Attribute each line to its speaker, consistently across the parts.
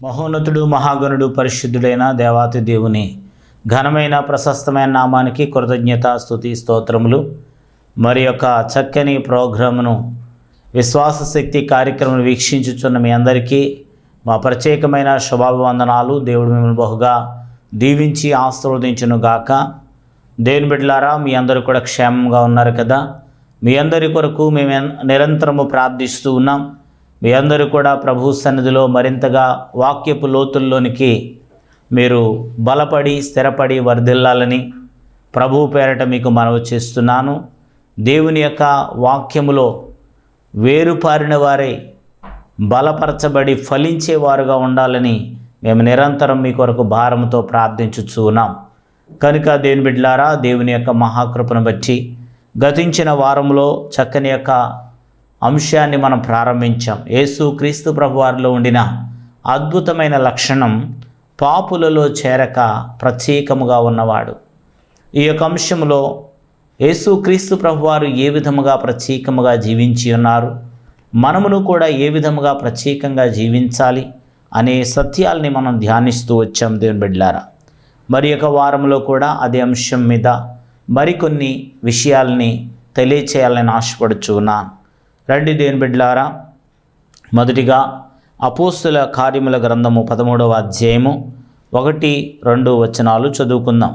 Speaker 1: మహోన్నతుడు మహాగణుడు పరిశుద్ధుడైన దేవాతి దేవుని ఘనమైన ప్రశస్తమైన నామానికి కృతజ్ఞత స్తుతి స్తోత్రములు. మరి యొక్క చక్కని ప్రోగ్రామును విశ్వాస శక్తి కార్యక్రమం వీక్షించుచున్న మీ అందరికీ మా ప్రత్యేకమైన శుభాభివందనాలు. దేవుడు మిమ్మల్ని బహుగా దీవించి ఆశీర్వదించును గాక. దేవుని బిడ్డలారా, మీ అందరూ కూడా క్షేమంగా ఉన్నారు కదా? మీ అందరి కొరకు మేము నిరంతరము ప్రార్థిస్తూ ఉన్నాం. మీ అందరూ కూడా ప్రభు సన్నిధిలో మరింతగా వాక్యపు లోతుల్లోనికి మీరు బలపడి స్థిరపడి వర్ధిల్లాలని ప్రభు పేరట మీకు మనవి చేస్తున్నాను. దేవుని యొక్క వాక్యములో వేరుపారిన వారై బలపరచబడి ఫలించేవారుగా ఉండాలని మేము నిరంతరం మీ కొరకు భారంతో ప్రార్థించుచూ ఉన్నాం. కనుక దేవుని బిడ్డలారా, దేవుని యొక్క మహాకృపను బట్టి గతించిన వారంలో చక్కని యొక్క అంశాన్ని మనం ప్రారంభించాం. యేసు క్రీస్తు ప్రభువారిలో ఉండిన అద్భుతమైన లక్షణం పాపులలో చేరక ప్రత్యేకముగా ఉన్నవాడు. ఈ యొక్క అంశంలో యేసు క్రీస్తు ప్రభువారు ఏ విధముగా ప్రత్యేకముగా జీవించి ఉన్నారు, మనమును కూడా ఏ విధముగా ప్రత్యేకంగా జీవించాలి అనే సత్యాల్ని మనం ధ్యానిస్తూ వచ్చాం దేవుని బిడ్డలారా. మరి యొక్క వారంలో కూడా అదే అంశం మీద మరికొన్ని విషయాల్ని తెలియచేయాలని ఆశపడుచు ఉన్నాను. రండి దేవుని బిడ్డలారా, మొదటిగా అపోస్తుల కార్యముల గ్రంథము 13వ అధ్యాయము 1-2 వచనాలు చదువుకుందాం.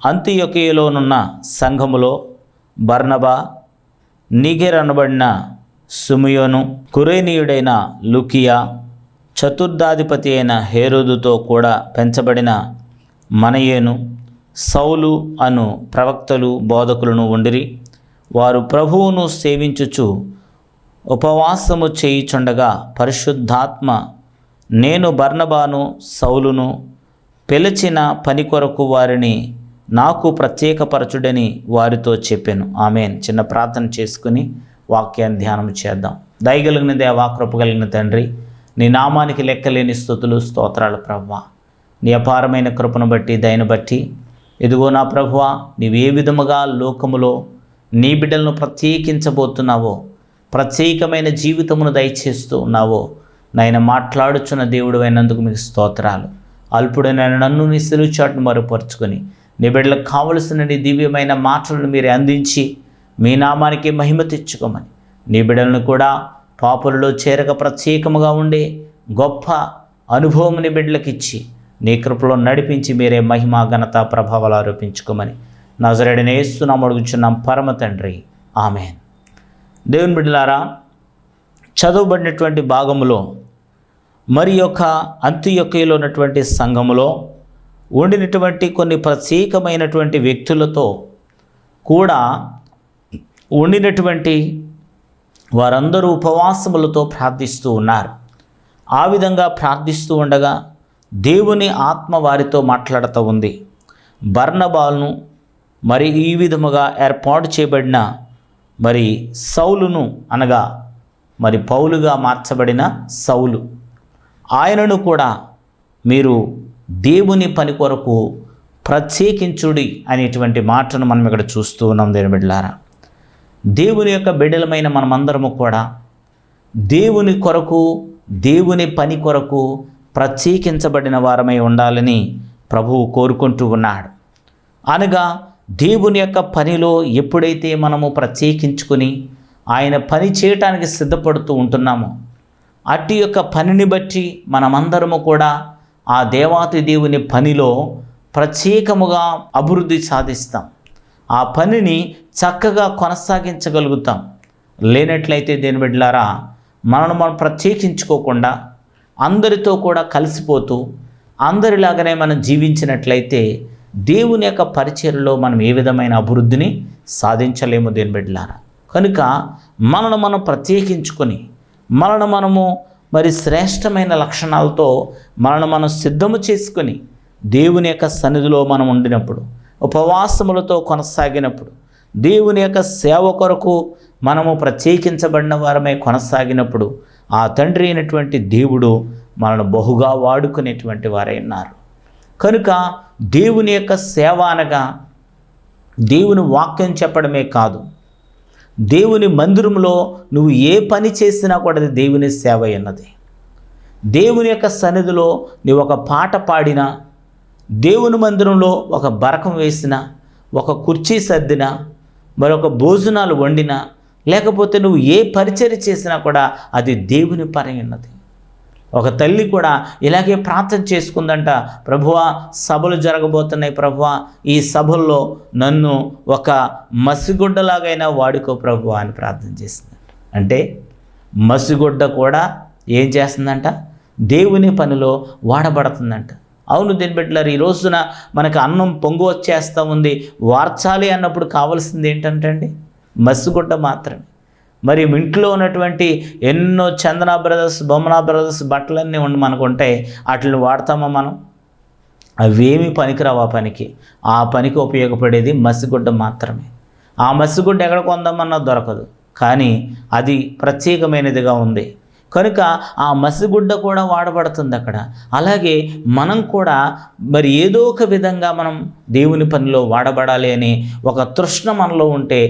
Speaker 1: అంతియొకయలోనున్న సంఘములో బర్నబా, నీగెర్ అనబడిన సుమియోను, కురేనీయుడైన లుకియా, చతుర్థాధిపతి అయిన హేరోదుతో కూడా పెంచబడిన మనయేను, సౌలు అను ప్రవక్తలు బోధకులను ఉండిరి. వారు ప్రభువును సేవించుచు ఉపవాసము చేయుచుండగా పరిశుద్ధాత్మ నేను బర్నబాను సౌలును పిలిచిన పని కొరకు వారిని నాకు ప్రత్యేకపరచుడని వారితో చెప్పాను. ఆమేన్. చిన్న ప్రార్థన చేసుకుని వాక్యాన్ని ధ్యానం చేద్దాం. దయగలిగిన దేవా, కృప కలిగిన తండ్రి, నీ నామానికి లెక్కలేని స్తుతులు స్తోత్రాలు ప్రభువా. నీ అపారమైన కృపను బట్టి దయను బట్టి ఇదిగో నా ప్రభువా, నీవు ఏ విధముగా లోకములో నీ బిడ్డలను ప్రత్యేకించబోతున్నావో, ప్రత్యేకమైన జీవితమును దయచేస్తూ ఉన్నావో నాయన మాట్లాడుచున్న దేవుడు అయినందుకు మీకు స్తోత్రాలు. అల్పుడైన నన్ను నీ సిలువ చాటును మరుపరుచుకొని నీ బిడ్డలకు కావలసిన నీ దివ్యమైన మాటలను మీరు అందించి మీ నామానికి మహిమ తెచ్చుకోమని, నీ బిడ్డలను కూడా పాపులలో చేరక ప్రత్యేకముగా ఉండే గొప్ప అనుభవం నీ బిడ్డలకు ఇచ్చి నీ కృపలో నడిపించి మీరే మహిమ ఘనత ప్రభావాలు ఆరోపించుకోమని నజరేయుడైన యేసు నామమున అడుగుచున్నాం పరమ తండ్రి, ఆమేన్. దేవుని బిడ్డలారా, చదవబడినటువంటి భాగములో మరి యొక్క అంతియొకయలో ఉన్నటువంటి సంఘములో ఉండినటువంటి కొన్ని ప్రత్యేకమైనటువంటి వ్యక్తులతో కూడా ఉండినటువంటి వారందరూ ఉపవాసములతో ప్రార్థిస్తూ ఉన్నారు. ఆ విధంగా ప్రార్థిస్తూ ఉండగా దేవుని ఆత్మ వారితో మాట్లాడుతూ ఉంది. బర్నబాను మరి ఈ విధముగా ఏర్పాటు చేయబడిన మరి సౌలును, అనగా మరి పౌలుగా మార్చబడిన సౌలు, ఆయనను కూడా మీరు దేవుని పని కొరకు ప్రత్యేకించుడి అనేటువంటి మాటను మనం ఇక్కడ చూస్తూ ఉన్నాం. దేవుని బిడ్డలారా, దేవుని యొక్క బిడ్డలమైన మనమందరము కూడా దేవుని కొరకు, దేవుని పని కొరకు ప్రత్యేకించబడిన వారమై ఉండాలని ప్రభువు కోరుకుంటూ ఉన్నాడు. అనగా దేవుని యొక్క పనిలో ఎప్పుడైతే మనము ప్రత్యేకించుకొని ఆయన పని చేయటానికి సిద్ధపడుతూ ఉంటున్నామో, అట్టి యొక్క పనిని బట్టి మనమందరము కూడా ఆ దేవాతి దేవుని పనిలో ప్రత్యేకముగా అభివృద్ధి సాధిస్తాం. ఆ పనిని చక్కగా కొనసాగించగలుగుతాం. లేనట్లయితే దేని బిడ్డలారా, మనం ప్రత్యేకించుకోకుండా అందరితో కూడా కలిసిపోతూ అందరిలాగానే మనం జీవించినట్లయితే దేవుని యొక్క పరిచర్యలో మనం ఏ విధమైన అభివృద్ధిని సాధించలేము దేని బిడ్డలారా. కనుక మనను మనం ప్రత్యేకించుకొని మనము మరి శ్రేష్టమైన లక్షణాలతో మనం సిద్ధము చేసుకొని దేవుని యొక్క సన్నిధిలో మనం ఉండినప్పుడు, ఉపవాసములతో కొనసాగినప్పుడు, దేవుని యొక్క సేవ కొరకు మనము ప్రత్యేకించబడిన వారమై కొనసాగినప్పుడు ఆ తండ్రి అయినటువంటి దేవుడు మనను బహుగా వాడుకునేటువంటి వారై ఉన్నారు. కనుక దేవుని యొక్క సేవ అనగా దేవుని వాక్యం చెప్పడమే కాదు, దేవుని మందిరంలో నువ్వు ఏ పని చేసినా కూడా అది దేవుని సేవ అన్నది. దేవుని యొక్క సన్నిధిలో నీవు ఒక పాట పాడినా, దేవుని మందిరంలో ఒక బరకం వేసినా, ఒక కుర్చీ సర్దినా, మరొక భోజనాలు వండినా, లేకపోతే నువ్వు ఏ పరిచర్య చేసినా కూడా అది దేవుని పని ఉన్నది. ఒక తల్లి కూడా ఇలాగే ప్రార్థన చేసుకుందంట, ప్రభువా సభలు జరగబోతున్నాయి ప్రభువా, ఈ సభల్లో నన్ను ఒక మసిగుడ్డలాగైనా వాడుకో ప్రభువా అని ప్రార్థన చేసింది. అంటే మసిగుడ్డ కూడా ఏం చేస్తుందంట? దేవుని పనిలో వాడబడుతుందంట. అవును దీని బిడ్డలారా, ఈ రోజున మనకు అన్నం పొంగు వచ్చేస్తూ ఉంది, వార్చాలి అన్నప్పుడు కావాల్సింది ఏంటంటే అండి, మసిగుడ్డ మాత్రమే. మరి ఇంట్లో ఉన్నటువంటి ఎన్నో చందన బ్రదర్స్, బొమ్మనా బ్రదర్స్ బట్టలన్నీ మనకు ఉంటాయి, వాటిని వాడతామా మనం? అవేమీ పనికిరావు. ఆ పనికి ఉపయోగపడేది మసిగుడ్డ మాత్రమే. ఆ మసిగుడ్డ ఎక్కడ కొందామన్నా దొరకదు, కానీ అది ప్రత్యేకమైనదిగా ఉంది కనుక ఆ మసిగుడ్డ కూడా వాడబడుతుంది అక్కడ. అలాగే మనం కూడా మరి ఏదో ఒక విధంగా మనం దేవుని పనిలో వాడబడాలి అని ఒక తృష్ణ మనలో ఉంటే,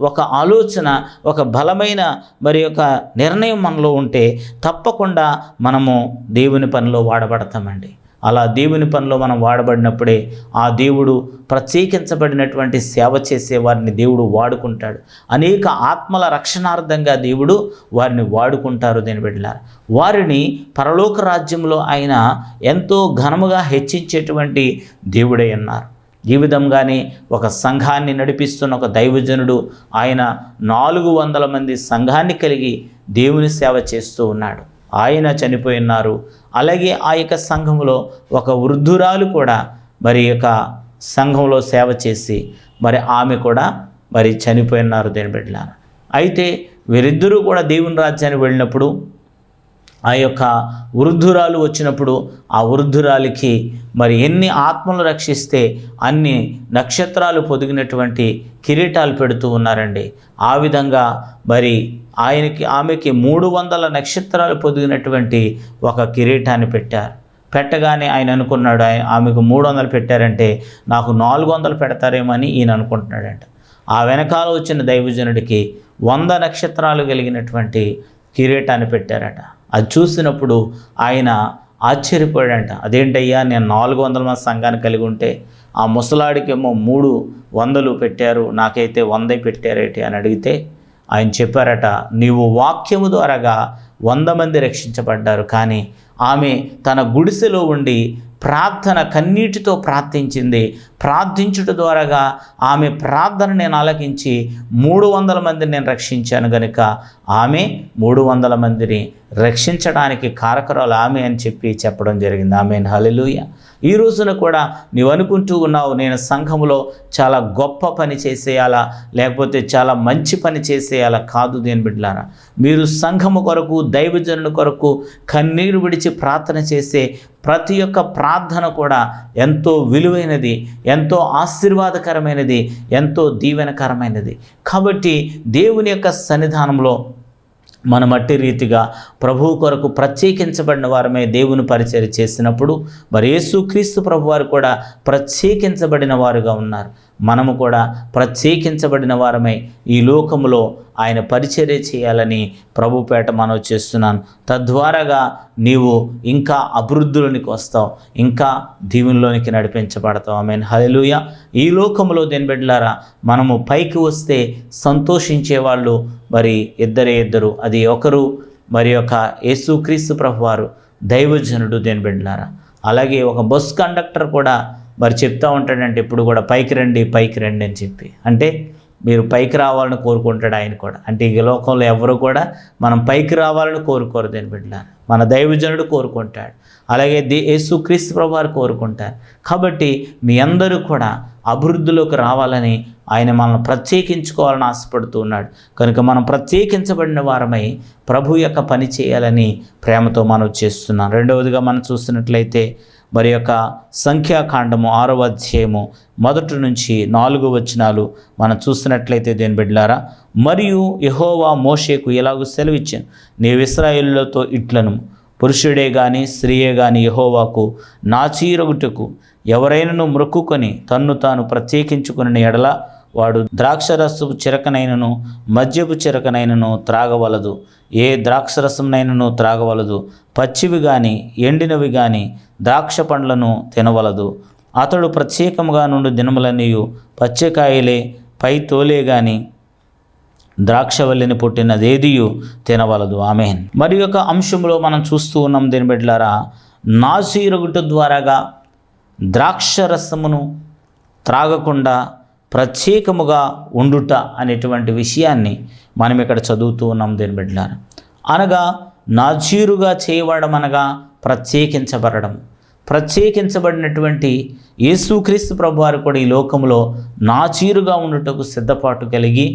Speaker 1: ఒక ఆలోచన, ఒక బలమైన మరి ఒక నిర్ణయం మనలో ఉంటే తప్పకుండా మనము దేవుని పనిలో వాడబడతామండి. అలా దేవుని పనిలో మనం వాడబడినప్పుడే ఆ దేవుడు ప్రత్యేకించబడినటువంటి సేవ చేసే వారిని దేవుడు వాడుకుంటాడు. అనేక ఆత్మల రక్షణార్థంగా దేవుడు వారిని వాడుకుంటారు. దీని బిడ్డలారా, వారిని పరలోక రాజ్యంలో ఆయన ఎంతో ఘనముగా హెచ్చించేటువంటి దేవుడై ఉన్నారు. ఈ విధంగానే ఒక సంఘాన్ని నడిపిస్తున్న ఒక దైవజనుడు, ఆయన 400 మంది సంఘాన్ని కలిగి దేవుని సేవ చేస్తూ ఉన్నాడు. ఆయన చనిపోయి ఉన్నారు. అలాగే ఆ యొక్క సంఘంలో ఒక వృద్ధురాలు కూడా మరి యొక్క సంఘంలో సేవ చేసి మరి ఆమె కూడా మరి చనిపోయి ఉన్నారు. దేని బిడ్డలారా, అయితే వీరిద్దరూ కూడా దేవుని రాజ్యానికి వెళ్ళినప్పుడు ఆ యొక్క వృద్ధురాలు వచ్చినప్పుడు ఆ వృద్ధురాలికి మరి ఎన్ని ఆత్మలు రక్షిస్తే అన్ని నక్షత్రాలు పొదిగినటువంటి కిరీటాలు పెడుతూ ఉన్నారండి. ఆ విధంగా మరి ఆమెకి 300 నక్షత్రాలు పొదిగినటువంటి ఒక కిరీటాన్ని పెట్టారు. పెట్టగానే ఆయన అనుకున్నాడు, ఆమెకు 300 పెట్టారంటే నాకు 400 పెడతారేమని ఈయన అనుకుంటున్నాడంట. ఆ వెనకాల వచ్చిన దైవజనుడికి 100 నక్షత్రాలు కలిగినటువంటి కిరీటాన్ని పెట్టారట. అది చూసినప్పుడు ఆయన ఆశ్చర్యపోయాడంట. అదేంటయ్యా, నేను 400 మంది సంఘాన్ని కలిగి ఉంటే ఆ ముసలాడికేమో 300 పెట్టారు, నాకైతే 100 పెట్టారేటి అని అడిగితే ఆయన చెప్పారట, నీవు వాక్యము ద్వారాగా 100 మంది రక్షించబడ్డారు, కానీ ఆమె తన గుడిసెలో ఉండి ప్రార్థన కన్నీటితో ప్రార్థించింది. ప్రార్థించుట ద్వారాగా ఆమె ప్రార్థన నేను ఆలకించి 300 మందిని నేను రక్షించాను కనుక ఆమె 300 మందిని రక్షించడానికి కారకురాలు ఆమె అని చెప్పడం జరిగింది. ఆమెన్, హల్లెలూయా. ఈ రోజున కూడా నీవు అనుకుంటూ ఉన్నావు, నేను సంఘంలో చాలా గొప్ప పని చేసేయాలా, లేకపోతే చాలా మంచి పని చేసేయాలా. కాదు దేని బిడ్డలారా, మీరు సంఘము కొరకు, దైవజనుల కొరకు కన్నీరు విడిచి ప్రార్థన చేసే ప్రతి ఒక్క ప్రార్థన కూడా ఎంతో విలువైనది, ఎంతో ఆశీర్వాదకరమైనది, ఎంతో దీవెనకరమైనది. కాబట్టి దేవుని యొక్క సన్నిధానంలో మనం అట్టి రీతిగా ప్రభువు కొరకు ప్రత్యేకించబడిన వారమే దేవుని పరిచర్య చేసినప్పుడు మరి యేసుక్రీస్తు ప్రభువారు కూడా ప్రత్యేకించబడిన వారుగా ఉన్నారు. మనము కూడా ప్రత్యేకించబడిన వారమై ఈ లోకములో ఆయన పరిచర్య చేయాలని ప్రభుపేట మనవి చేస్తున్నాను. తద్వారాగా నీవు ఇంకా అభివృద్ధిలోనికి వస్తావు, ఇంకా దీవెనలోనికి నడిపించబడతావు. ఆమేన్, హల్లెలూయా. ఈ లోకములో దేని బిడ్డలారా, మనము పైకి వస్తే సంతోషించేవాళ్ళు మరి ఇద్దరు, అది ఒకరు మరి ఒక యేసుక్రీస్తు ప్రభువారు, దైవజనుడు. దేని బిడ్డలారా, అలాగే ఒక బస్ కండక్టర్ కూడా మరి చెప్తూ ఉంటాడంటే ఇప్పుడు కూడా పైకి రండి అని చెప్పి, అంటే మీరు పైకి రావాలని కోరుకుంటాడు ఆయన కూడా. అంటే ఈ లోకంలో ఎవరు కూడా మనం పైకి రావాలని కోరుకోరు. దేని బిడ్డలారా, మన దైవజనుడు కోరుకుంటాడు, అలాగే యేసుక్రీస్తు ప్రభువారు కోరుకుంటారు. కాబట్టి మీ అందరూ కూడా అభివృద్ధిలోకి రావాలని ఆయన మనల్ని ప్రత్యేకించుకోవాలని ఆశపడుతూ ఉన్నాడు. కనుక మనం ప్రత్యేకించబడిన వారమై ప్రభు యొక్క పని చేయాలని ప్రేమతో మనం చేస్తున్నాం. రెండవదిగా మనం చూస్తున్నట్లయితే మరి యొక్క సంఖ్యాకాండము 6వ అధ్యాయము 1 నుంచి 4 వచనాలు మనం చూస్తున్నట్లయితే దేని బిడ్డలారా, మరియు యెహోవా మోషేకు ఎలాగూ సెలవిచ్చాను, నీవు ఇశ్రాయేలులతో ఇట్లను, పురుషుడే గాని స్త్రీయే గాని యెహోవాకు నాచీరగుటకు ఎవరైనాను మ్రొక్కుకొని తన్ను తాను ప్రత్యేకించుకుని ఎడల వాడు ద్రాక్షరసపు చిరకనైనను మద్యపు చిరకనైనను త్రాగవలదు, ఏ ద్రాక్షరసంనైనను త్రాగవలదు, పచ్చివి కానీ ఎండినవి కానీ ద్రాక్ష పండ్లను తినవలదు. అతడు ప్రత్యేకముగా నుండి దినములన్నీయు పచ్చికాయలే, పై తోలే గాని ద్రాక్షవల్లిని పుట్టినదేదియు తినవలదు. ఆమేన్. మరి యొక్క అంశంలో మనం చూస్తూ ఉన్నాం దీని బిడ్డలారా, నాజీరగుట ద్వారాగా ద్రాక్షరసమును త్రాగకుండా ప్రత్యేకముగా ఉండుట అనేటువంటి విషయాన్ని మనం ఇక్కడ చదువుతూ ఉన్నాం దీని బిడ్డలారా. అనగా నాజీరుగా చేయబడడం అనగా ప్రత్యేకించబడడం. ప్రత్యేకించబడినటువంటి యేసుక్రీస్తు ప్రభువారు కూడా ఈ లోకంలో నాజీరుగా ఉండుటకు సిద్ధపాటు కలిగి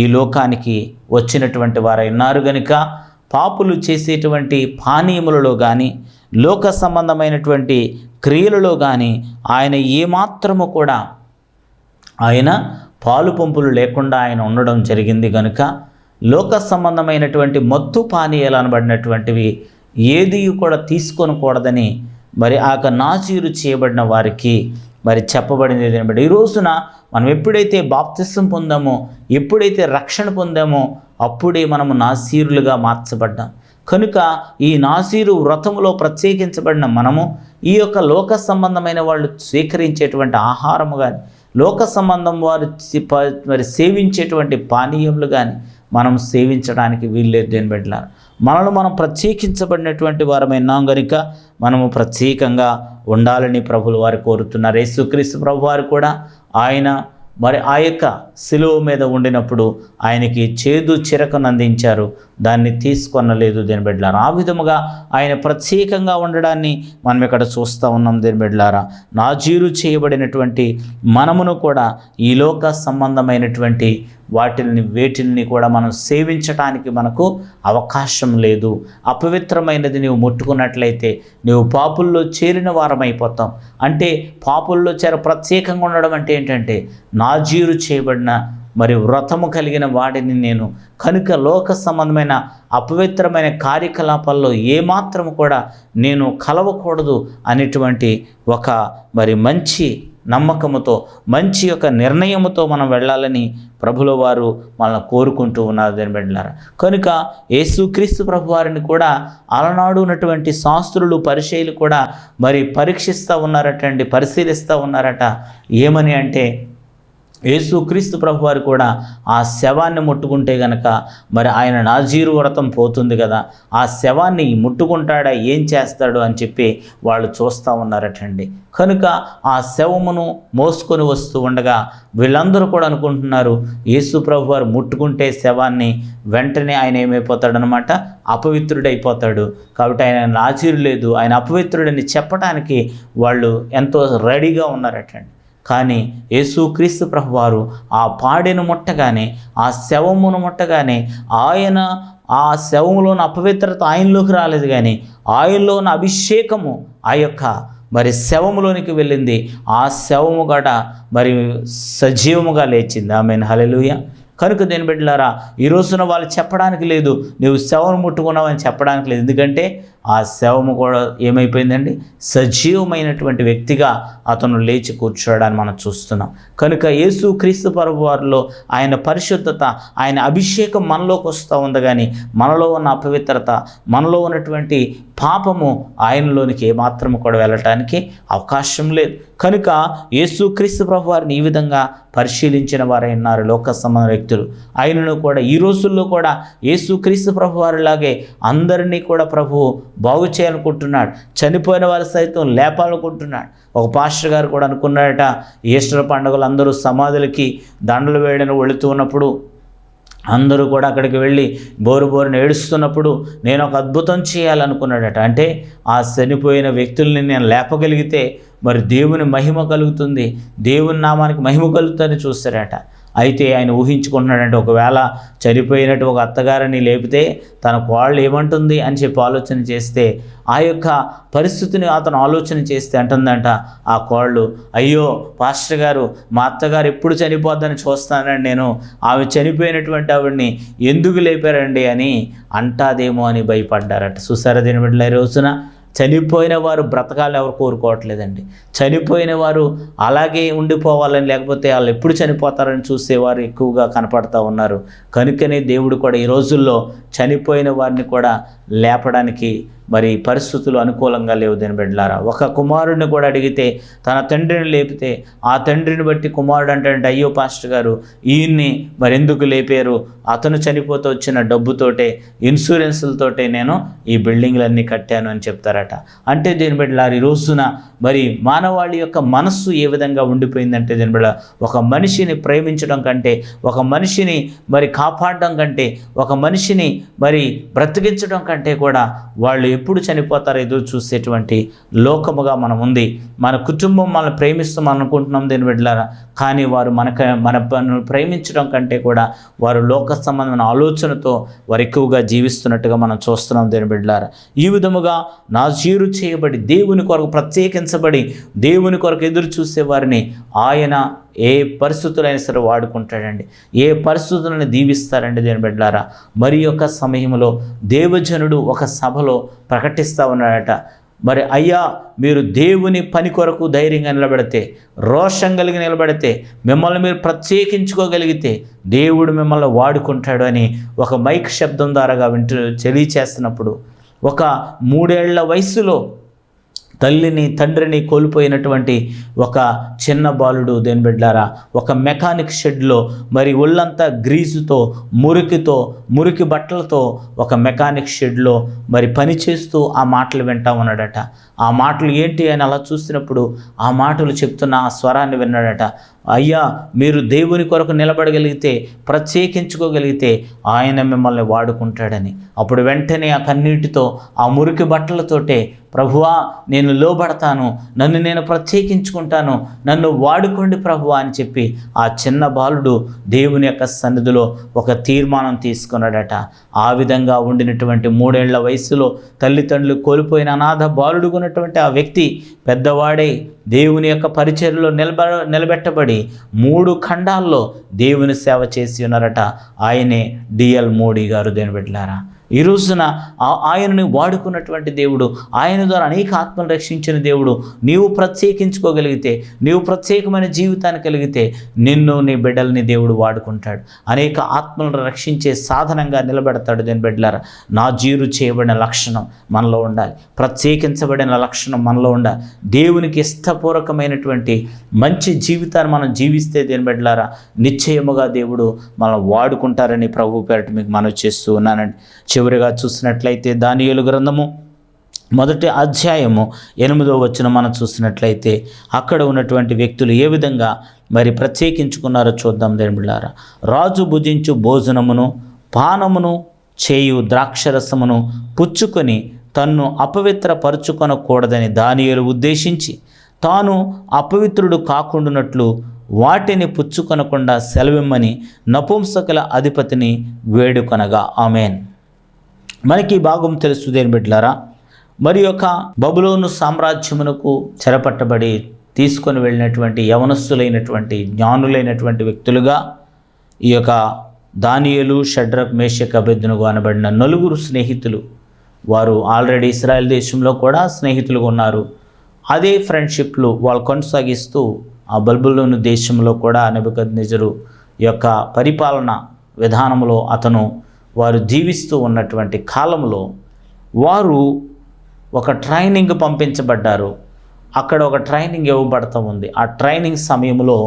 Speaker 1: ఈ లోకానికి వచ్చినటువంటి వారై ఉన్నారు గనుక పాపులు చేసేటువంటి పానీయములలో కానీ లోక సంబంధమైనటువంటి క్రియలలో కానీ ఆయన ఏమాత్రము కూడా ఆయన పాలు పంపులు లేకుండా ఆయన ఉండడం జరిగింది కనుక లోక సంబంధమైనటువంటి మత్తు పానీయాలు అనబడినటువంటివి ఏది కూడా తీసుకొనకూడదని మరి ఆ నాజీరు చేయబడిన వారికి మరి చెప్పబడింది ఏదైనా. ఈ రోజున మనం ఎప్పుడైతే బాప్తిసం పొందామో, ఎప్పుడైతే రక్షణ పొందామో అప్పుడే మనము నాజీరులుగా మార్చబడ్డాం. కనుక ఈ నాజీరు వ్రతములో ప్రత్యేకించబడిన మనము ఈ యొక్క లోక సంబంధమైన వాళ్ళు స్వీకరించేటువంటి ఆహారము కానీ, లోక సంబంధం వారు మరి సేవించేటువంటి పానీయములు కానీ మనం సేవించడానికి వీల్లేదు. దేని బిడ్డలారా, మనల్ని మనం ప్రత్యేకించబడినటువంటి వారమైనాం కనుక మనము ప్రత్యేకంగా ఉండాలని ప్రభులు వారు కోరుతున్నారు. యేసుక్రీస్తు ప్రభు వారు కూడా ఆయన మరి ఆ యొక్క శిలువ మీద ఉండినప్పుడు ఆయనకి చేదు చిరకను అందించారు, దాన్ని తీసుకొనలేదు దేని బిడ్డలారా. ఆ విధముగా ఆయన ప్రత్యేకంగా ఉండడాన్ని మనం ఇక్కడ చూస్తూ ఉన్నాం దేని బిడ్డలారా. నాజీరు చేయబడినటువంటి మనమును కూడా ఈ లోక సంబంధమైనటువంటి వేటిని కూడా మనం సేవించడానికి మనకు అవకాశం లేదు. అపవిత్రమైనది నీవు ముట్టుకున్నట్లయితే నీవు పాపుల్లో చేరిన వారమైపోతాం. అంటే పాపుల్లో ప్రత్యేకంగా ఉండడం అంటే ఏంటంటే నాజీరు చేయబడిన మరి వ్రతము కలిగిన వాడిని నేను కనుక లోక సంబంధమైన అపవిత్రమైన కార్యకలాపాల్లో ఏమాత్రము కూడా నేను కలవకూడదు అనేటువంటి ఒక మరి మంచి నమ్మకముతో, మంచి యొక్క నిర్ణయముతో మనం వెళ్ళాలని ప్రభుల వారు మనల్ని కోరుకుంటూ ఉన్నారు దేని బిడ్డలారా. కనుక యేసుక్రీస్తు ప్రభు వారిని కూడా అలనాడు ఉన్నటువంటి శాస్త్రులు పరిచయులు కూడా మరి పరీక్షిస్తూ ఉన్నారట, పరిశీలిస్తూ ఉన్నారట. ఏమని అంటే యేసుక్రీస్తు ప్రభు వారు కూడా ఆ శవాన్ని ముట్టుకుంటే గనక మరి ఆయన నాజీరు వ్రతం పోతుంది కదా, ఆ శవాన్ని ముట్టుకుంటాడా, ఏం చేస్తాడు అని చెప్పి వాళ్ళు చూస్తూ ఉన్నారటండి. కనుక ఆ శవమును మోసుకొని వస్తూ ఉండగా వీళ్ళందరూ కూడా అనుకుంటున్నారు యేసు ప్రభు వారు ముట్టుకుంటే శవాన్ని వెంటనే ఆయన ఏమైపోతాడనమాట, అపవిత్రుడైపోతాడు. కాబట్టి ఆయన నాజీరు లేదు, ఆయన అపవిత్రుడని చెప్పడానికి వాళ్ళు ఎంతో రెడీగా ఉన్నారటండి. కానీ యేసుక్రీస్తు ప్రభువారు ఆ పాడెను ముట్టగానే, ఆ శవమును ముట్టగానే ఆయన ఆ శవములోని అపవిత్రత ఆయనలోకి రాలేదు, కానీ ఆయనలో ఉన్న అభిషేకము ఆ యొక్క మరి శవములోనికి వెళ్ళింది. ఆ శవము గడ మరి సజీవముగా లేచింది. ఆమేన్, హల్లెలూయా. కనుక దేని బిడ్డలారా, ఈ రోజున వాళ్ళు చెప్పడానికి లేదు నువ్వు శవము ముట్టుకున్నావు అని చెప్పడానికి లేదు. ఎందుకంటే ఆ శవము కూడా ఏమైపోయిందండి, సజీవమైనటువంటి వ్యక్తిగా అతను లేచి కూర్చోడాన్ని మనం చూస్తున్నాం. కనుక యేసుక్రీస్తు ప్రభువు వారిలో ఆయన పరిశుద్ధత, ఆయన అభిషేకం మనలోకి వస్తూ ఉంది, కానీ మనలో ఉన్న అపవిత్రత, మనలో ఉన్నటువంటి పాపము ఆయనలోనికి ఏమాత్రము కూడా వెళ్ళటానికి అవకాశం లేదు. కనుక యేసుక్రీస్తు ప్రభు వారిని ఈ విధంగా పరిశీలించిన వారై ఉన్నారు లోక సంబంధ వ్యక్తులు. ఆయనను కూడా ఈ రోజుల్లో కూడా యేసుక్రీస్తు ప్రభు వారిలాగే అందరినీ కూడా ప్రభువు బాగు చేయాలనుకుంటున్నాడు. చనిపోయిన వారు సైతం లేపాలనుకుంటున్నాడు. ఒక పాస్టర్ గారు కూడా అనుకున్నాడట, ఈస్టర్ పండుగలు అందరూ సమాధులకి దండలు వేయడానికి వెళుతూ ఉన్నప్పుడు అందరూ కూడా అక్కడికి వెళ్ళి బోరుని ఏడుస్తున్నప్పుడు నేను ఒక అద్భుతం చేయాలనుకున్నాడట. అంటే ఆ చనిపోయిన వ్యక్తుల్ని నేను లేపగలిగితే మరి దేవుని మహిమ కలుగుతుంది, దేవుని నామానికి మహిమ కలుగుతుందని చూస్తారట. అయితే ఆయన ఊహించుకుంటున్నాడంటే ఒకవేళ చనిపోయినట్టు ఒక అత్తగారిని లేపితే తన కోళ్ళు ఏమంటుంది అని చెప్పి ఆలోచన చేస్తే, ఆ యొక్క పరిస్థితిని అతను ఆలోచన చేస్తే అంటుందంట ఆ కోళ్ళు, అయ్యో పాస్టర్ గారు, మా అత్తగారు ఎప్పుడు చనిపోద్దని చూస్తానండి, నేను ఆమె చనిపోయినటువంటి ఆవిడ్ని ఎందుకు లేపారండి అని అంటాదేమో అని భయపడ్డారట. చూసారా దీని బిడ్డల, ఈ రోజున చనిపోయిన వారు బ్రతకాలని ఎవరు కోరుకోవట్లేదండి. చనిపోయిన వారు అలాగే ఉండిపోవాలని, లేకపోతే వాళ్ళు ఎప్పుడు చనిపోతారని చూసేవారు ఎక్కువగా కనపడతా ఉన్నారు. కనుకనే దేవుడు కూడా ఈ రోజుల్లో చనిపోయిన వారిని కూడా లేపడానికి మరి పరిస్థితులు అనుకూలంగా లేవు దేని బిడ్డలారా. ఒక కుమారుడిని కూడా అడిగితే తన తండ్రిని లేపితే ఆ తండ్రిని బట్టి కుమారుడు అంటే అయ్యో పాస్టర్ గారు ఈయన్ని మరి ఎందుకు లేపారు, అతను చనిపోతూ వచ్చిన డబ్బుతోటే ఇన్సూరెన్సులతోటే నేను ఈ బిల్డింగ్లన్నీ కట్టాను అని చెప్తారట. అంటే దేని బిడ్డలారా, ఈ రోజున మరి మానవాళి యొక్క మనస్సు ఏ విధంగా ఉండిపోయిందంటే దేని బిడ్డ, ఒక మనిషిని ప్రేమించడం కంటే, ఒక మనిషిని మరి కాపాడడం కంటే, ఒక మనిషిని మరి బ్రతికించడం కంటే కూడా వాళ్ళు ఎప్పుడు చనిపోతారో ఎదురు చూసేటువంటి లోకముగా మనం ఉంది. మన కుటుంబం మనల్ని ప్రేమిస్తాం అనుకుంటున్నాం దేని బిడ్డలారా, కానీ వారు మనల్ని ప్రేమించడం కంటే కూడా వారు లోక సంబంధమైన ఆలోచనతో వారు ఎక్కువగా జీవిస్తున్నట్టుగా మనం చూస్తున్నాం దేని బిడ్డలారా. ఈ విధముగా నాజీరు చేయబడి దేవుని కొరకు ప్రత్యేకించబడి దేవుని కొరకు ఎదురు చూసే వారిని ఆయన ఏ పరిస్థితులైనా సరే వాడుకుంటాడండి, ఏ పరిస్థితులను దీవిస్తారండి దేని బిడ్డలారా. మరి యొక్క సమయంలో దేవజనుడు ఒక సభలో ప్రకటిస్తూ ఉన్నాడట, మరి అయ్యా మీరు దేవుని పని కొరకు ధైర్యంగా నిలబడితే, రోషం కలిగి నిలబడితే, మిమ్మల్ని మీరు ప్రత్యేకించుకోగలిగితే దేవుడు మిమ్మల్ని వాడుకుంటాడు అని ఒక మైక్ శబ్దం ద్వారాగా తెలియచేస్తున్నప్పుడు, ఒక 3 ఏళ్ల వయసులో తల్లిని తండ్రిని కోల్పోయినటువంటి ఒక చిన్న బాలుడు దేని బిడ్డలారా ఒక మెకానిక్ షెడ్లో మరి ఒళ్ళంతా గ్రీజుతో మురికి బట్టలతో ఒక మెకానిక్ షెడ్లో మరి పని చేస్తూ ఆ మాటలు వింటా ఉన్నాడట. ఆ మాటలు ఏంటి అని అలా చూసినప్పుడు ఆ మాటలు చెప్తున్న ఆ స్వరాన్ని విన్నాడట. అయ్యా మీరు దేవుని కొరకు నిలబడగలిగితే, ప్రత్యేకించుకోగలిగితే ఆయన మిమ్మల్ని వాడుకుంటాడని. అప్పుడు వెంటనే ఆ కన్నీటితో ఆ మురికి బట్టలతోటే, ప్రభువా నేను లోబడతాను, నన్ను నేను ప్రత్యేకించుకుంటాను, నన్ను వాడుకోండి ప్రభువా అని చెప్పి ఆ చిన్న బాలుడు దేవుని యొక్క సన్నిధిలో ఒక తీర్మానం తీసుకున్నాడట. ఆ విధంగా ఉండినటువంటి 3 ఏళ్ల వయసులో తల్లిదండ్రులు కోల్పోయిన అనాథ బాలుడు ఉన్నటువంటి ఆ వ్యక్తి పెద్దవాడై దేవుని యొక్క పరిచర్యలో నిలబెట్టబడి 3 ఖండాల్లో దేవుని సేవ చేసి ఉన్నారట. ఆయనే డిఎల్ మోడీ గారు దేని బిడ్డలారా. ఈ రోజున ఆయనని వాడుకున్నటువంటి దేవుడు, ఆయన ద్వారా అనేక ఆత్మలు రక్షించిన దేవుడు. నీవు ప్రత్యేకించుకోగలిగితే, నీవు ప్రత్యేకమైన జీవితాన్ని కలిగితే నిన్ను నీ బిడ్డల్ని దేవుడు వాడుకుంటాడు, అనేక ఆత్మలను రక్షించే సాధనంగా నిలబెడతాడు దేని బిడ్డలారా. నాజీరు చేయబడిన లక్షణం మనలో ఉండాలి, ప్రత్యేకించబడిన లక్షణం మనలో ఉండాలి. దేవునికి ఇష్టపూర్వకమైనటువంటి మంచి జీవితాన్ని మనం జీవిస్తే దేని బిడ్డలారా నిశ్చయముగా దేవుడు మనం వాడుకుంటారని ప్రభు పేరట మీకు మనవి చేస్తూ ఉన్నానండి. చివరిగా చూసినట్లయితే దానియేలు గ్రంథము 1వ అధ్యాయము 8వ వచనం మనం చూసినట్లయితే అక్కడ ఉన్నటువంటి వ్యక్తులు ఏ విధంగా మరి ప్రత్యేకించుకున్నారో చూద్దాం దేని బిడ్డలారా. రాజు భుజించు భోజనమును పానమును చేయు ద్రాక్షరసమును పుచ్చుకొని తన్ను అపవిత్రపరుచుకొనకూడదని దానియేలు ఉద్దేశించి తాను అపవిత్రుడు కాకుండానట్లు వాటిని పుచ్చుకొనకుండా సెలవిమ్మని నపుంసకుల అధిపతిని వేడుకొనగా. ఆమేన్. మనకి భాగం తెలుసు దేని బిడ్డలారా. మరి యొక్క బబులోను సామ్రాజ్యమునకు చెరపట్టబడి తీసుకొని వెళ్ళినటువంటి యవనస్తులైనటువంటి జ్ఞానులైనటువంటి వ్యక్తులుగా ఈ యొక్క దానియేలు, షడ్రక్, మేషక్, అబేద్నెగో అనబడిన 4 స్నేహితులు, వారు ఆల్రెడీ ఇశ్రాయేల్ దేశంలో కూడా స్నేహితులుగా ఉన్నారు. అదే ఫ్రెండ్షిప్లు వాళ్ళు కొనసాగిస్తూ ఆ బబులోను దేశంలో కూడా నెబుకద్నెజరు యొక్క పరిపాలన విధానంలో వారు జీవిస్తూ ఉన్నటువంటి కాలంలో వారు ఒక ట్రైనింగ్ పంపించబడ్డారు. అక్కడ ఒక ట్రైనింగ్ ఇవ్వబడుతూ ఉంది. ఆ ట్రైనింగ్ సమయంలో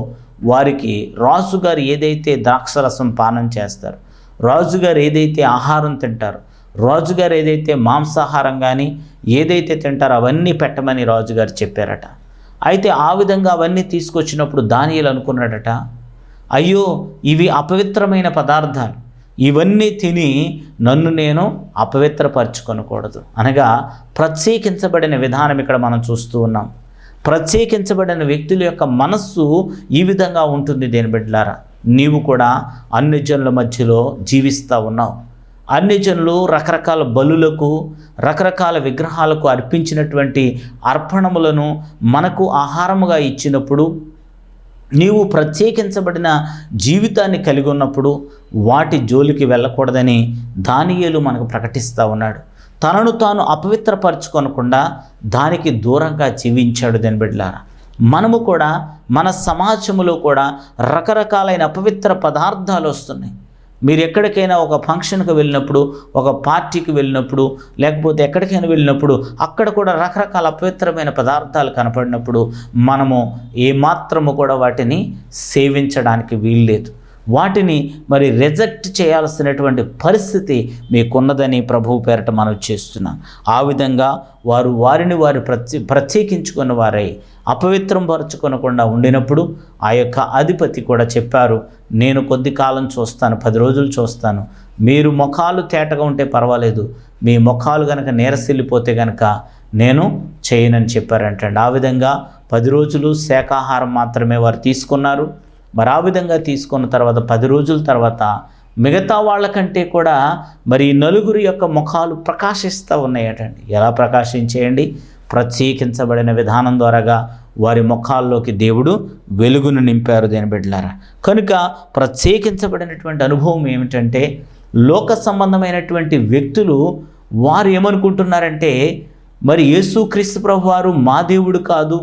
Speaker 1: వారికి రాజుగారు ఏదైతే ద్రాక్షరసం పానం చేస్తారు, రాజుగారు ఏదైతే ఆహారం తింటారు, రాజుగారు ఏదైతే మాంసాహారం కానీ ఏదైతే తింటారో అవన్నీ పెట్టమని రాజుగారు చెప్పారట. అయితే ఆ విధంగా అవన్నీ తీసుకొచ్చినప్పుడు దానియేలు అనుకున్నాడట, అయ్యో ఇవి అపవిత్రమైన పదార్థాలు, ఇవన్నీ తిని నన్ను నేను అపవిత్రపరచుకొనకూడదు. అనగా ప్రత్యేకించబడిన విధానం ఇక్కడ మనం చూస్తూ ఉన్నాం. ప్రత్యేకించబడిన వ్యక్తుల యొక్క మనస్సు ఈ విధంగా ఉంటుంది దేని బిడ్డలారా. నీవు కూడా అన్ని జనుల మధ్యలో జీవిస్తూ ఉన్నావు. అన్ని జనులు రకరకాల బలులకు, రకరకాల విగ్రహాలకు అర్పించినటువంటి అర్పణములను మనకు ఆహారముగా ఇచ్చినప్పుడు, నీవు ప్రత్యేకించబడిన జీవితాన్ని కలిగి ఉన్నప్పుడు వాటి జోలికి వెళ్ళకూడదని దానియేలు మనకు ప్రకటిస్తూ ఉన్నాడు. తనను తాను అపవిత్రపరచుకొనకుండా దానికి దూరంగా జీవించాడు దేని బిడ్డలారా. మనము కూడా మన సమాజంలో కూడా రకరకాలైన అపవిత్ర పదార్థాలు వస్తున్నాయి. మీరు ఎక్కడికైనా ఒక ఫంక్షన్కి వెళ్ళినప్పుడు, ఒక పార్టీకి వెళ్ళినప్పుడు, లేకపోతే ఎక్కడికైనా వెళ్ళినప్పుడు అక్కడ కూడా రకరకాల అపవిత్రమైన పదార్థాలు కనపడినప్పుడు మనము ఏమాత్రము కూడా వాటిని సేవించడానికి వీల్లేదు. వాటిని మరి రిజెక్ట్ చేయాల్సినటువంటి పరిస్థితి మీకున్నదని ప్రభువు పేరట మనం చేస్తున్నాం. ఆ విధంగా వారిని వారు ప్రత్యేకించుకున్న వారై అపవిత్రం పరచుకొనకుండా ఉండినప్పుడు ఆ యొక్క అధిపతి కూడా చెప్పారు, నేను కొద్ది కాలం చూస్తాను, 10 రోజులు చూస్తాను, మీరు ముఖాలు తేటగా ఉంటే పర్వాలేదు, మీ ముఖాలు కనుక నీరసిల్లిపోతే కనుక నేను చేయనని చెప్పారంటండి. ఆ విధంగా 10 రోజులు శాకాహారం మాత్రమే వారు తీసుకున్నారు. మరి ఆ విధంగా తీసుకున్న తర్వాత 10 రోజుల తర్వాత మిగతా వాళ్ళకంటే కూడా మరి నలుగురు యొక్క ముఖాలు ప్రకాశిస్తూ ఉన్నాయటండి. ఎలా ప్రకాశించేయండి? ప్రత్యేకించబడిన విధానం ద్వారాగా వారి ముఖాల్లోకి దేవుడు వెలుగును నింపారు దేని బిడ్డలారా. కనుక ప్రత్యేకించబడినటువంటి అనుభవం ఏమిటంటే, లోక సంబంధమైనటువంటి వ్యక్తులు వారు ఏమనుకుంటున్నారంటే, మరి యేసుక్రీస్తు ప్రభు వారు మా దేవుడు కాదు,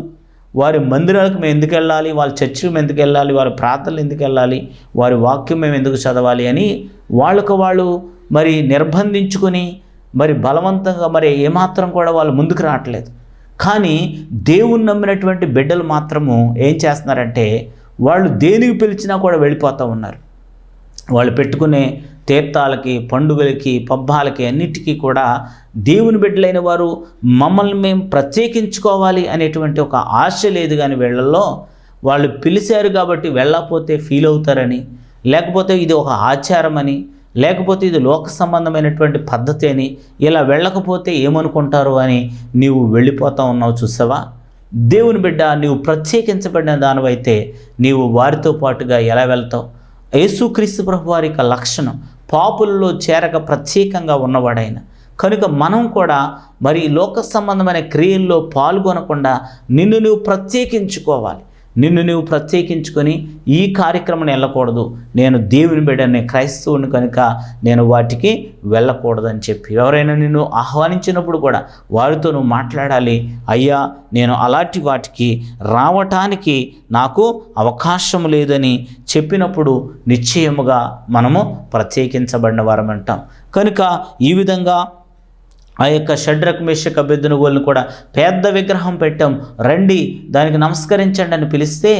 Speaker 1: వారి మందిరాలకు మేము ఎందుకు వెళ్ళాలి, వాళ్ళ చర్చికి మేము ఎందుకు వెళ్ళాలి, వారి ప్రార్థనలు ఎందుకు వెళ్ళాలి, వారి వాక్యం మేము ఎందుకు చదవాలి అని వాళ్ళకు వాళ్ళు మరి నిర్బంధించుకొని మరి బలవంతంగా మరి ఏమాత్రం కూడా వాళ్ళు ముందుకు రావట్లేదు. కానీ దేవుని నమ్మినటువంటి బిడ్డలు మాత్రము ఏం చేస్తున్నారంటే, వాళ్ళు దేనికి పిలిచినా కూడా వెళ్ళిపోతూ ఉన్నారు. వాళ్ళు పెట్టుకునే తీర్థాలకి, పండుగలకి, పబ్బాలకి అన్నిటికీ కూడా దేవుని బిడ్డలైన వారు మమ్మల్ని మేము ప్రత్యేకించుకోవాలి అనేటువంటి ఒక ఆశ లేదు. కానీ వీళ్ళల్లో వాళ్ళు పిలిచారు కాబట్టి వెళ్ళకపోతే ఫీల్ అవుతారని, లేకపోతే ఇది ఒక ఆచారం అని, లేకపోతే ఇది లోక సంబంధమైనటువంటి పద్ధతి అని, ఇలా వెళ్ళకపోతే ఏమనుకుంటారు అని నీవు వెళ్ళిపోతూ ఉన్నావు. చూసావా? దేవుని బిడ్డ, నీవు ప్రత్యేకించబడిన దానివైతే నీవు వారితో పాటుగా ఎలా వెళ్తావు? యేసుక్రీస్తు ప్రభు వారి యొక్క లక్షణం పాపులలో చేరక ప్రత్యేకంగా ఉన్నవాడైన కనుక మనం కూడా మరి లోక సంబంధమైన క్రియల్లో పాల్గొనకుండా నిన్ను నువ్వు ప్రత్యేకించుకోవాలి. నిన్ను నువ్వు ప్రత్యేకించుకొని ఈ కార్యక్రమం వెళ్ళకూడదు, నేను దేవుని బిడ్డని, క్రైస్తవుని కనుక నేను వాటికి వెళ్ళకూడదని చెప్పి ఎవరైనా నిన్ను ఆహ్వానించినప్పుడు కూడా వారితో నువ్వు మాట్లాడాలి. అయ్యా, నేను అలాంటి వాటికి రావటానికి నాకు అవకాశం లేదని చెప్పినప్పుడు నిశ్చయముగా మనము ప్రత్యేకించబడిన వారం అంటాం. కనుక ఈ విధంగా ఆ యొక్క షడ్రక్ మేషక్ అబేద్నెగోలను కూడా పెద్ద విగ్రహం పెట్టాం, రండి దానికి నమస్కరించండి అని పిలిస్తే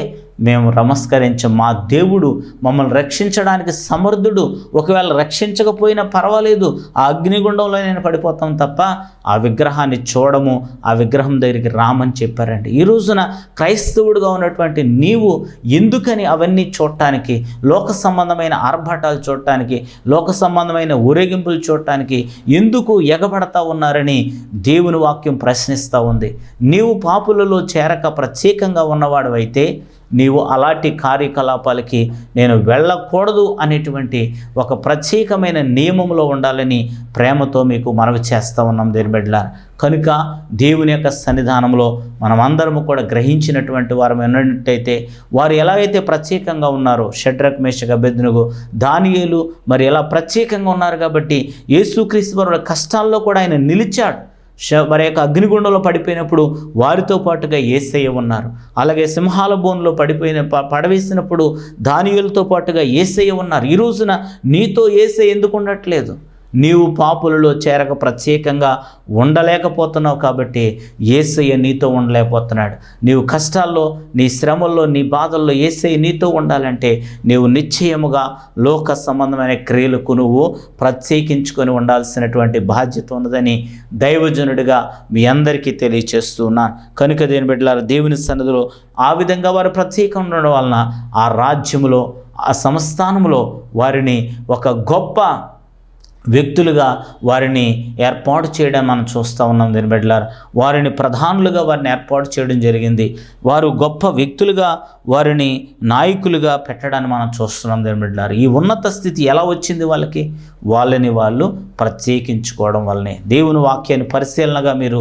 Speaker 1: మేము నమస్కరించాం. మా దేవుడు మమ్మల్ని రక్షించడానికి సమర్థుడు, ఒకవేళ రక్షించకపోయినా పర్వాలేదు, ఆ అగ్నిగుండంలో నేను పడిపోతాం తప్ప ఆ విగ్రహాన్ని చూడము, ఆ విగ్రహం దగ్గరికి రామని చెప్పారండి. ఈ రోజున క్రైస్తవుడుగా ఉన్నటువంటి నీవు ఎందుకని అవన్నీ చూడటానికి, లోక సంబంధమైన ఆర్భాటాలు చూడటానికి, లోక సంబంధమైన ఊరేగింపులు చూడటానికి ఎందుకు ఎగబడతా ఉన్నారని దేవుని వాక్యం ప్రశ్నిస్తూ ఉంది. నీవు పాపులలో చేరక ప్రత్యేకంగా ఉన్నవాడు అయితే నీవు అలాంటి కార్యకలాపాలకి నేను వెళ్ళకూడదు అనేటువంటి ఒక ప్రత్యేకమైన నియమంలో ఉండాలని ప్రేమతో మీకు మనవి చేస్తూ ఉన్నాం దేని బిడ్డలారా. కనుక దేవుని యొక్క సన్నిధానంలో మనమందరము కూడా గ్రహించినటువంటి వారు ఉన్నట్టయితే వారు ఎలా అయితే ప్రత్యేకంగా ఉన్నారో, షడ్రక్ మేషక్ అబేద్నెగో, దానియేలు మరి ఎలా ప్రత్యేకంగా ఉన్నారు కాబట్టి యేసుక్రీస్తు వారి కష్టాల్లో కూడా ఆయన నిలిచాడు. మరి యొక్క అగ్నిగుండంలో పడిపోయినప్పుడు వారితో పాటుగా యేసయ్య ఉన్నారు. అలాగే సింహాల బోన్లో పడవేసినప్పుడు దానియేలుతో పాటుగా యేసయ్య ఉన్నారు. ఈ రోజున నీతో యేసయ్య ఎందుకు ఉండట్లేదు? నీవు పాపులలో చేరక ప్రత్యేకంగా ఉండలేకపోతున్నావు కాబట్టి యేసయ్య నీతో ఉండలేకపోతున్నాడు. నీవు కష్టాల్లో, నీ శ్రమల్లో, నీ బాధల్లో యేసయ్య నీతో ఉండాలంటే నీవు నిశ్చయముగా లోక సంబంధమైన క్రియలకు నువ్వు ప్రత్యేకించుకొని ఉండాల్సినటువంటి బాధ్యత ఉన్నదని దైవజనుడిగా మీ అందరికీ తెలియచేస్తున్నాను. కనుక దేని బిడ్డలారా, దేవుని సన్నిధిలో ఆ విధంగా వారు ప్రత్యేకంగా ఉండడం వలన ఆ రాజ్యములో, ఆ సంస్థానంలో వారిని ఒక గొప్ప వ్యక్తులుగా వారిని ఏర్పాటు చేయడం మనం చూస్తూ ఉన్నాం. దీని బిడ్డలారా, వారిని ప్రధానులుగా వారిని ఏర్పాటు చేయడం జరిగింది. వారు గొప్ప వ్యక్తులుగా, వారిని నాయకులుగా పెట్టడాన్ని మనం చూస్తున్నాం. దీని బిడ్డలారా, ఈ ఉన్నత స్థితి ఎలా వచ్చింది వాళ్ళకి? వాళ్ళని వాళ్ళు ప్రత్యేకించుకోవడం వల్లనే. దేవుని వాక్యాన్ని పరిశీలనగా మీరు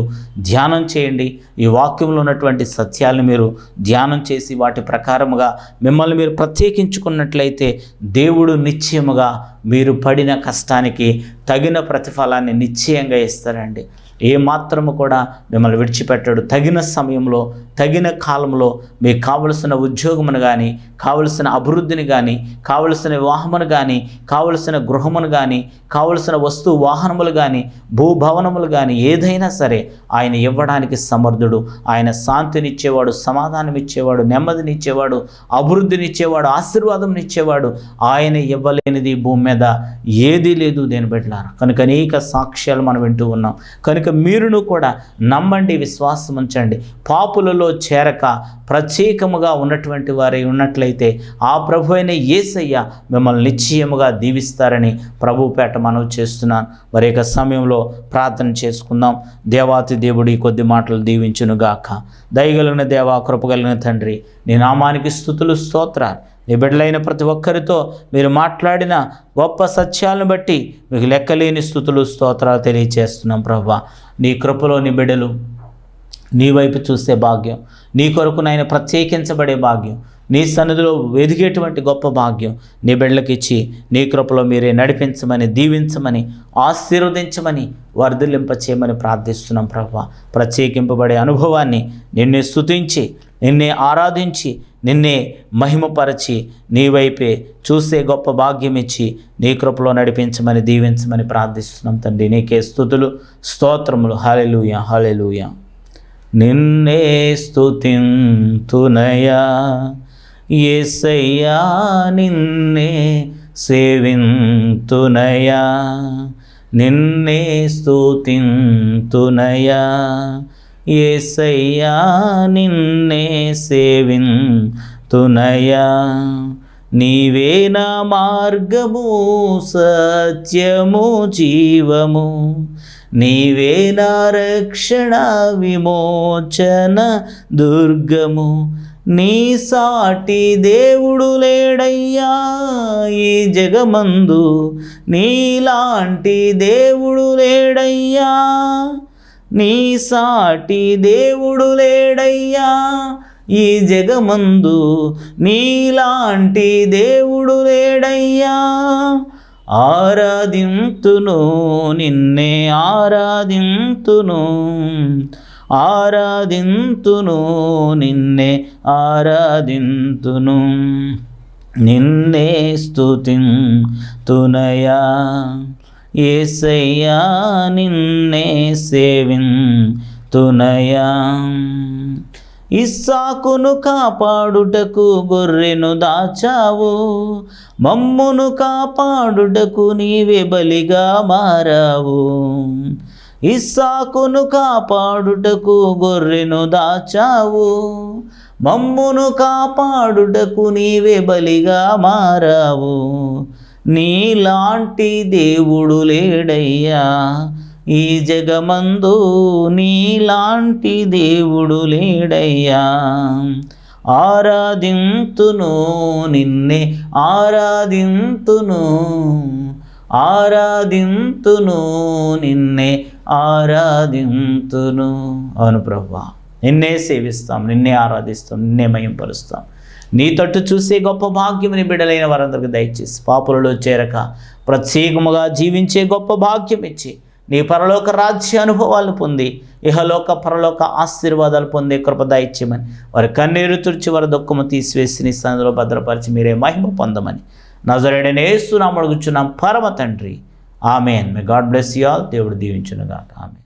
Speaker 1: ధ్యానం చేయండి. ఈ వాక్యంలో ఉన్నటువంటి సత్యాలను మీరు ధ్యానం చేసి వాటి ప్రకారముగా మిమ్మల్ని మీరు ప్రత్యేకించుకున్నట్లయితే దేవుడు నిశ్చయముగా మీరు పడిన కష్టానికి తగిన ప్రతిఫలాన్ని నిశ్చయంగా ఇస్తారండి. ఏమాత్రము కూడా మిమ్మల్ని విడిచిపెట్టాడు. తగిన సమయంలో తగిన కాలంలో మీకు కావలసిన ఉద్యోగమును కానీ, కావలసిన అభివృద్ధిని కానీ, కావలసిన వివాహమును కానీ, కావలసిన గృహమును కానీ, కావలసిన వస్తు వాహనములు కానీ, భూభవనములు కానీ ఏదైనా సరే ఆయన ఇవ్వడానికి సమర్థుడు. ఆయన శాంతినిచ్చేవాడు, సమాధానం ఇచ్చేవాడు, నెమ్మదినిచ్చేవాడు, అభివృద్ధినిచ్చేవాడు, ఆశీర్వాదంనిచ్చేవాడు. ఆయన ఇవ్వలేనిది భూమి మీద ఏదీ లేదు దేని బిడ్డలారా. కనుక అనేక సాక్ష్యాలు మనం వింటూ ఉన్నాం. కనుక మీరును కూడా నమ్మండి, విశ్వాసం ఉంచండి. పాపులలో చేరక ప్రత్యేకముగా ఉన్నటువంటి వారై ఉన్నట్లయితే ఆ ప్రభు అయిన యేసయ్య మిమ్మల్ని నిశ్చయముగా దీవిస్తారని ప్రభుపేట మనవి చేస్తున్నాను. మరి యొక్క సమయంలో ప్రార్థన చేసుకుందాం. దేవాతి దేవుడి కొద్ది మాటలు దీవించునుగాక. దయగలిగిన దేవా, కృపగలిగిన తండ్రి, నీ నామానికి స్తుతులు, స్తోత్రాలు. నీ బిడ్డలైన ప్రతి ఒక్కరితో మీరు మాట్లాడిన గొప్ప సత్యాలను బట్టి మీకు లెక్కలేని స్తుతులు, స్తోత్రాలు తెలియజేస్తున్నాం. ప్రభువా, నీ కృపలో నీ బిడ్డలు నీ వైపు చూసే భాగ్యం, నీ కొరకు నాయన ప్రత్యేకించబడే భాగ్యం, నీ సన్నిధిలో వెదిగేటువంటి గొప్ప భాగ్యం నీ బిడ్డలకు ఇచ్చి నీ కృపలో మీరే నడిపించమని, దీవించమని, ఆశీర్వదించమని, వర్ధిల్లింపచేయమని ప్రార్థిస్తున్నాం. ప్రభువా, ప్రత్యేకింపబడే అనుభవాన్ని నిన్నే స్తుతించి, నిన్నే ఆరాధించి, నిన్నే మహిమపరచి నీ వైపే చూసే గొప్ప భాగ్యం ఇచ్చి నీ కృపలో నడిపించమని, దీవించమని ప్రార్థిస్తున్నాం తండ్రి. నీకే స్తుతులు, స్తోత్రములు. హల్లెలూయా, హల్లెలూయా. నిన్నే స్తుతింతునయా యేసయ్యా, నిన్నే సేవింతునయా, నిన్నే స్తుతింతునయా యేసయ్యా, నిన్నే సేవింతునయా. నీవే నా మార్గము, సత్యము, జీవము, నీవే నా రక్షణ, విమోచన దుర్గము. నీ సాటి దేవుడు లేడయ్యా ఈ జగమందు, నీలాంటి దేవుడు లేడయ్యా, నీ సాటి దేవుడు లేడయ్యా ఈ జగమందు, నీలాంటి దేవుడు లేడయ్యా. ఆరాధింతును నిన్నే, ఆరాధింతును, ఆరాధింతును నిన్నే, ఆరాధింతును, నిన్నే స్తుతింతునయా యేసయ్యా, నిన్నే సేవింతునయా. ఇస్సాకును కాపాడుటకు గొర్రెను దాచావు, మమ్మును కాపాడుటకు నీవే బలిగా మారావు. ఇస్సాకును కాపాడుటకు గొర్రెను దాచావు, మమ్మును కాపాడుటకు నీవే బలిగా మారావు. నీలాంటి దేవుడు లేడయ్యా ఈ జగమందు, నీలాంటి దేవుడు లేడయ్యా. ఆరాధింతును నిన్నే, ఆరాధింతును, ఆరాధింతును నిన్నే, ఆరాధింతును. అవును ప్రభువా, నిన్నే సేవిస్తాం, నిన్నే ఆరాధిస్తాం, నిన్నే మహింపరుస్తాం. నీ తట్టు చూసే గొప్ప భాగ్యం నీ బిడ్డలైన వారందరికీ దయచేసి పాపులలో చేరక ప్రత్యేకముగా జీవించే గొప్ప భాగ్యం ఇచ్చి నీ పరలోక రాజ్య అనుభవాలను పొంది ఇహలోక పరలోక ఆశీర్వాదాలు పొందే కృప దయచేయమని, వారి కన్నీరు తుడిచి వారి దుఃఖము తీసివేసి నీ సన్నిధిలో భద్రపరిచి మీరే మహిమ పొందమని నజరేయుడైన యేసు నామమున అడుగుచున్నాం పరమ తండ్రి. ఆమేన్. May God bless you all. దేవుడు దీవించునుగాక. ఆమేన్.